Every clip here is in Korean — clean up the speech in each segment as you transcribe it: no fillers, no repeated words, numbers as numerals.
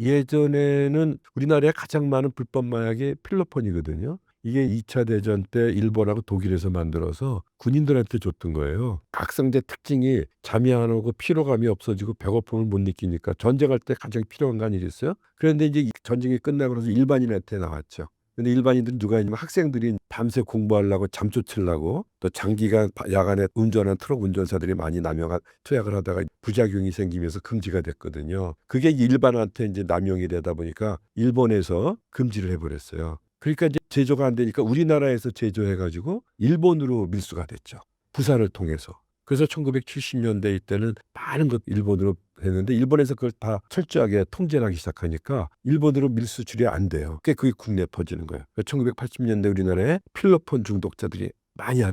예전에는 우리나라에 가장 많은 불법 마약이 필로폰이거든요. 이게 2차 대전 때 일본하고 독일에서 만들어서 군인들한테 줬던 거예요. 각성제 특징이 잠이 안 오고 피로감이 없어지고 배고픔을 못 느끼니까 전쟁할 때 가장 필요한 거 아니겠어요? 그런데 이제 이 전쟁이 끝나고 나서 일반인한테 나왔죠. 근데 일반인들은 누가 있냐면 학생들이 밤새 공부하려고 잠 쫓으려고 또 장기간 야간에 운전한 트럭 운전사들이 많이 투약을 하다가 부작용이 생기면서 금지가 됐거든요. 그게 일반한테 이제 남용이 되다 보니까 일본에서 금지를 해버렸어요. 그러니까 이제 제조가 안 되니까 우리나라에서 제조해가지고 일본으로 밀수가 됐죠. 부산을 통해서. 그래서 1970년대 이때는 많은 것 일본으로 했는데 일본에서 그걸 다 철저하게 통제를 하기 시작하니까 일본으로 밀수출이 안 돼요. 그게 국내에 퍼지는 거예요. 1980년대 우리나라에 필로폰 중독자들이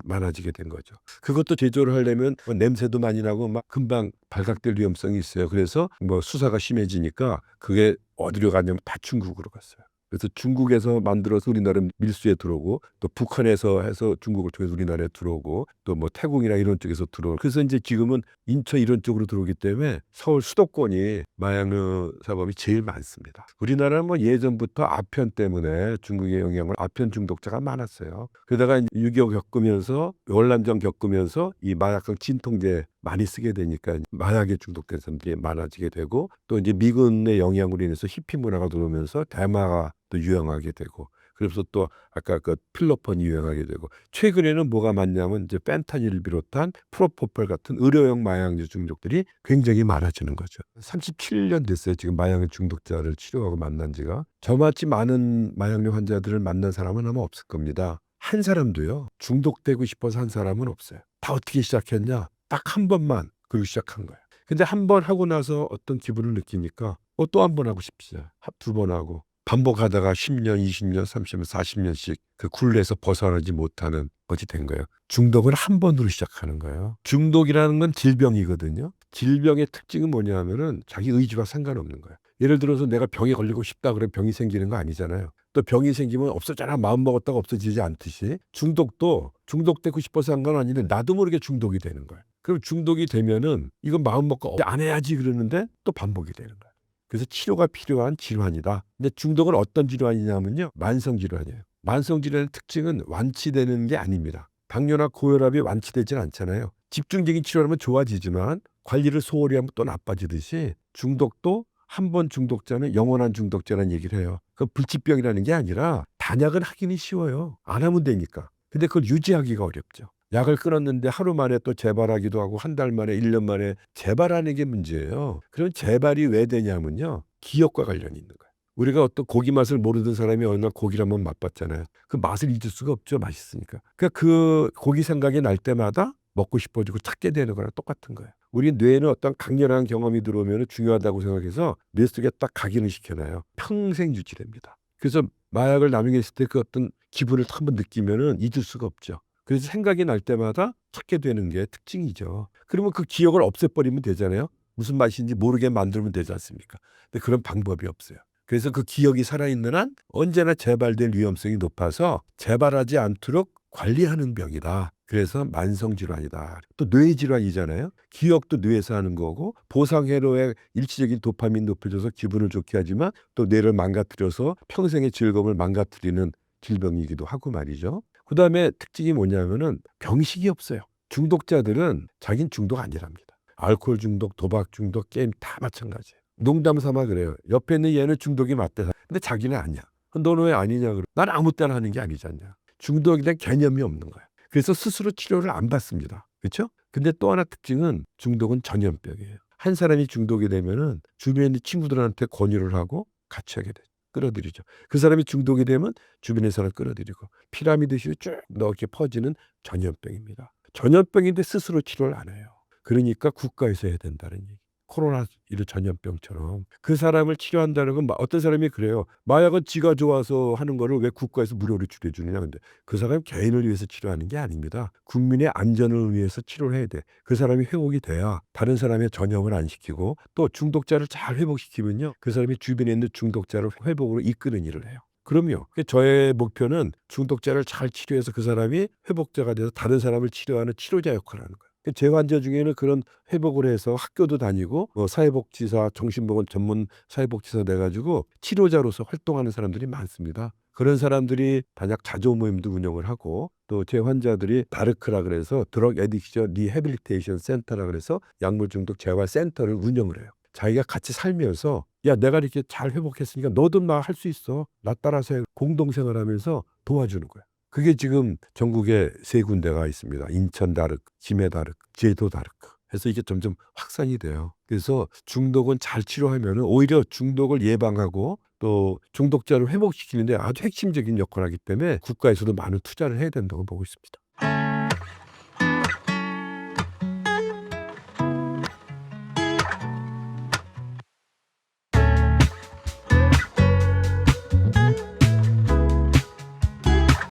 많아지게 된 거죠. 그것도 제조를 하려면 뭐 냄새도 많이 나고 막 금방 발각될 위험성이 있어요. 그래서 뭐 수사가 심해지니까 그게 어디로 가냐면 다 중국으로 갔어요. 그래서 중국에서 만들어서 우리나라 밀수에 들어오고 또 북한에서 해서 중국을 통해서 우리나라에 들어오고 또 뭐 태국이나 이런 쪽에서 들어오고 그래서 이제 지금은 인천 이런 쪽으로 들어오기 때문에 서울 수도권이 마약류 사범이 제일 많습니다. 우리나라는 뭐 예전부터 아편 때문에 중국의 영향을 아편 중독자가 많았어요. 그러다가 6.25 겪으면서 월남전 겪으면서 이 마약성 진통제 많이 쓰게 되니까 마약에 중독된 사람들이 많아지게 되고 또 이제 미군의 영향으로 인해서 히피 문화가 들어오면서 대마가 또 유행하게 되고 그래서 또 아까 그 필로폰이 유행하게 되고 최근에는 뭐가 많냐면 이제 펜타닐을 비롯한 프로포폴 같은 의료용 마약류 중독들이 굉장히 많아지는 거죠. 37년 됐어요. 지금 마약 중독자를 치료하고 만난 지가. 저같이 많은 마약류 환자들을 만난 사람은 아마 없을 겁니다. 한 사람도요. 중독되고 싶어서 한 사람은 없어요. 다 어떻게 시작했냐? 딱 한 번만 그러고 시작한 거예요. 근데 한 번 하고 나서 어떤 기분을 느끼니까 또 한 번 하고 싶지. 두 번 하고 반복하다가 10년, 20년, 30년, 40년씩 그 굴레에서 벗어나지 못하는 것이 된 거예요. 중독은 한 번으로 시작하는 거예요. 중독이라는 건 질병이거든요. 질병의 특징은 뭐냐면은 자기 의지와 상관없는 거예요. 예를 들어서 내가 병에 걸리고 싶다 그러면 병이 생기는 거 아니잖아요. 또 병이 생기면 없어져라 마음 먹었다가 없어지지 않듯이 중독도 중독되고 싶어서 한 건 아닌데 나도 모르게 중독이 되는 거예요. 그럼 중독이 되면은 이건 마음 먹고 안 해야지 그러는데 또 반복이 되는 거예요. 그래서 치료가 필요한 질환이다. 근데 중독은 어떤 질환이냐면요. 만성 질환이에요. 만성 질환의 특징은 완치되는 게 아닙니다. 당뇨나 고혈압이 완치되진 않잖아요. 집중적인 치료하면 좋아지지만 관리를 소홀히 하면 또 나빠지듯이 중독도 한 번 중독자는 영원한 중독자라는 얘기를 해요. 그 불치병이라는 게 아니라 단약은 하기는 쉬워요. 안 하면 되니까. 근데 그걸 유지하기가 어렵죠. 약을 끊었는데 하루 만에 또 재발하기도 하고 한 달 만에 1년 만에 재발하는 게 문제예요. 그럼 재발이 왜 되냐면요. 기억과 관련이 있는 거예요. 우리가 어떤 고기 맛을 모르던 사람이 어느 날 고기를 한번 맛봤잖아요. 그 맛을 잊을 수가 없죠. 맛있으니까. 그러니까 그 고기 생각이 날 때마다 먹고 싶어지고 찾게 되는 거랑 똑같은 거예요. 우리 뇌는 어떤 강렬한 경험이 들어오면 중요하다고 생각해서 뇌 속에 딱 각인을 시켜놔요. 평생 유지됩니다. 그래서 마약을 나중에 했을 때 그 어떤 기분을 한번 느끼면은 잊을 수가 없죠. 그래서 생각이 날 때마다 찾게 되는 게 특징이죠. 그러면 그 기억을 없애버리면 되잖아요. 무슨 맛인지 모르게 만들면 되지 않습니까? 근데 그런 방법이 없어요. 그래서 그 기억이 살아있는 한 언제나 재발될 위험성이 높아서 재발하지 않도록 관리하는 병이다. 그래서 만성질환이다. 또 뇌질환이잖아요. 기억도 뇌에서 하는 거고 보상회로에 일시적인 도파민 높여줘서 기분을 좋게 하지만 또 뇌를 망가뜨려서 평생의 즐거움을 망가뜨리는 질병이기도 하고 말이죠. 그다음에 특징이 뭐냐면은 병식이 없어요. 중독자들은 자기는 중독 아니랍니다. 알코올 중독, 도박 중독, 게임 다 마찬가지예요. 농담 삼아 그래요. 옆에 있는 얘는 중독이 맞대. 근데 자기는 아니야. 너는 왜 아니냐 그러. 난 아무 때나 하는 게 아니잖냐. 중독에 대한 개념이 없는 거야. 그래서 스스로 치료를 안 받습니다. 그렇죠? 근데 또 하나 특징은 중독은 전염병이에요. 한 사람이 중독이 되면은 주변에 있는 친구들한테 권유를 하고 같이 하게 돼. 끌어들이죠. 그 사람이 중독이 되면 주변의 사람을 끌어들이고 피라미드식으로 쭉 넓게 퍼지는 전염병입니다. 전염병인데 스스로 치료를 안 해요. 그러니까 국가에서 해야 된다는 얘기. 코로나 이런 전염병처럼 그 사람을 치료한다는 건 어떤 사람이 그래요. 마약은 지가 좋아서 하는 거를 왜 국가에서 무료로 치료해 주느냐. 근데 그 사람 개인을 위해서 치료하는 게 아닙니다. 국민의 안전을 위해서 치료를 해야 돼. 그 사람이 회복이 돼야 다른 사람의 전염을 안 시키고 또 중독자를 잘 회복시키면요. 그 사람이 주변에 있는 중독자를 회복으로 이끄는 일을 해요. 그럼요. 저의 목표는 중독자를 잘 치료해서 그 사람이 회복자가 돼서 다른 사람을 치료하는 치료자 역할을 하는 거예요. 재환자 중에는 그런 회복을 해서 학교도 다니고 사회복지사, 정신보건 전문 사회복지사 돼 가지고 치료자로서 활동하는 사람들이 많습니다. 그런 사람들이 단약 자조 모임도 운영을 하고 또 재환자들이 다르크라 그래서 드럭 애딕션 리해빌리테이션 센터라 그래서 약물 중독 재활 센터를 운영을 해요. 자기가 같이 살면서 야 내가 이렇게 잘 회복했으니까 너도 나 할 수 있어. 나 따라서 해. 공동생활하면서 도와주는 거야. 그게 지금 전국에 3군데가 있습니다. 인천 다르크, 김해 다르크, 제도 다르크. 해서 이게 점점 확산이 돼요. 그래서 중독은 잘 치료하면 오히려 중독을 예방하고 또 중독자를 회복시키는 데 아주 핵심적인 역할을 하기 때문에 국가에서도 많은 투자를 해야 된다고 보고 있습니다.